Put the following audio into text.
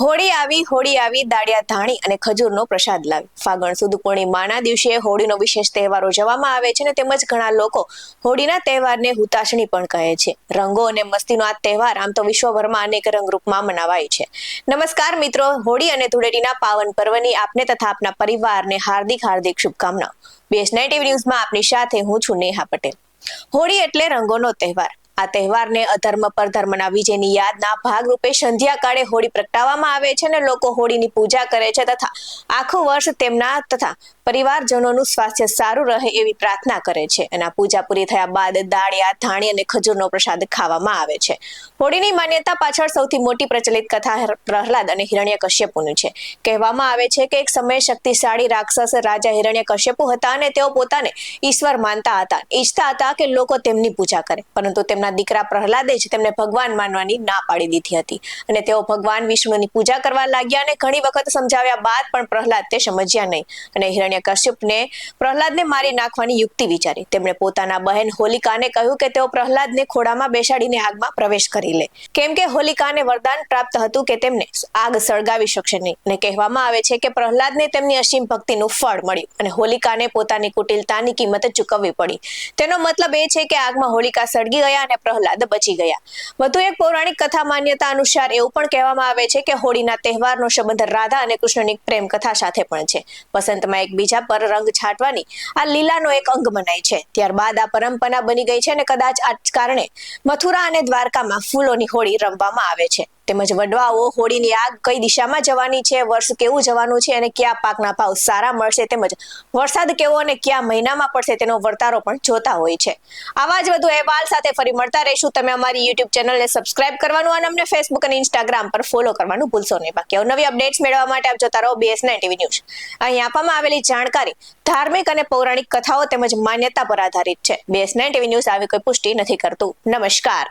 હોળી આવી દાળિયા ધાણી અને ખજૂરનો પ્રસાદ લાવી ફાગણ સુદ પૂર્ણિમાના દિવસે હોળીનો વિશેષ તહેવાર ઉજવવામાં આવે છે અને તેમજ ઘણા લોકો હોળીના તહેવારને હુતાશણી પણ કહે છે. રંગો અને મસ્તીનો આ તહેવાર આમ તો વિશ્વભરમાં અનેક રંગરૂપમાં મનાવાય છે. નમસ્કાર મિત્રો, હોળી અને ધૂળેટીના પાવન પર્વની આપને તથા આપના પરિવારને હાર્દિક શુભકામનાઓ. BS9 TV ન્યૂઝમાં આપની સાથે હું છું નેહા પટેલ. હોળી એટલે રંગોનો તહેવાર. આ તહેવારને અધર્મ પર ધર્મના વિજયની યાદના ભાગરૂપે સંધ્યા કાળે હોળી પ્રગટાવવામાં આવે છે અને લોકો હોળીની પૂજા કરે છે તથા આખું વર્ષ તેમના તથા પરિવારજનોનું સ્વાસ્થ્ય સારું રહે એવી પ્રાર્થના કરે છે. અને આ પૂજા પૂરી થયા બાદ દાળિયા ધાણી અને ખજૂરનો પ્રસાદ ખાવામાં આવે છે. હોળીની માન્યતા પાછળ સૌથી મોટી પ્રચલિત કથા પ્રહલાદ અને હિરણ્યકશ્યપુની છે. કહેવામાં આવે છે કે એક સમયે શક્તિશાળી રાક્ષસ રાજા હિરણ્યકશ્યપુ હતા અને તેઓ પોતાને ઈશ્વર માનતા હતા, ઈચ્છતા હતા કે લોકો તેમની પૂજા કરે, પરંતુ તેમના દીકરા પ્રહલાદે જ તેમને ભગવાન માનવાની ના પાડી દીધી હતી અને તેઓ ભગવાન વિષ્ણુની પૂજા કરવા લાગ્યા અને ઘણી વખત સમજાવ્યા બાદ પણ પ્રહલાદ તે સમજ્યા નહીં અને હિરણ્યકશ્યપને પ્રહલાદને મારી નાખવાની યુક્તિ વિચારી. તેમણે પોતાના બહેન હોલિકાને કહ્યું કે તેઓ પ્રહલાદને ખોળામાં બેસાડીને આગમાં પ્રવેશ કરી લે, કેમ કે હોલિકાને વરદાન પ્રાપ્ત હતું કે તેમને આગ સળગાવી શકશે નહીં. અને કહેવામાં આવે છે કે પ્રહલાદને તેમની અસીમ ભક્તિનું ફળ મળ્યું અને હોલિકાને પોતાની કુટિલતાની કિંમત ચૂકવવી પડી. તેનો મતલબ એ છે કે આગમાં હોલિકા સળગી ગયા અને પ્રહલાદ બચી ગયા. વધુ એક પૌરાણિક કથા માન્યતા અનુસાર એવું પણ કહેવામાં આવે છે કે હોળીના તહેવારનો સંબંધ રાધા અને કૃષ્ણની પ્રેમ કથા સાથે પણ છે. વસંતમાં એકબીજા પર રંગ છાંટવાની આ લીલાનો એક અંગ મનાય છે. ત્યારબાદ આ પરંપરા બની ગઈ છે અને કદાચ આ જ કારણે મથુરા અને દ્વારકામાં ફૂલોની હોળી રમવામાં આવે છે. તેમજ વડવાઓ હોળીની આગ કઈ દિશામાં જવાની છે, વર્ષ કેવું જવાનું છે અને કયા પાકના ભાવ સારા મળશે તેમજ વરસાદ કેવો અને કયા મહિનામાં પડશે તેનો વર્તારો પણ જોતા હોય છે. આવા જ વધુ અહેવાલ સાથે ફરી મળતા રહીશું. તમે અમારી YouTube ચેનલને સબસ્ક્રાઇબ કરવાનું અને અમને Facebook અને Instagram પર ફોલો કરવાનું ભૂલશો નહીં. બાકી નવી અપડેટ્સ મેળવવા માટે આપ જોતા રહો BS9 TV ન્યૂઝ. અહીં આપવામાં આવેલી જાણકારી ધાર્મિક અને પૌરાણિક કથાઓ તેમજ માન્યતા પર આધારિત છે. BS9 TV ન્યૂઝ આવી કોઈ પુષ્ટિ નથી કરતું. નમસ્કાર.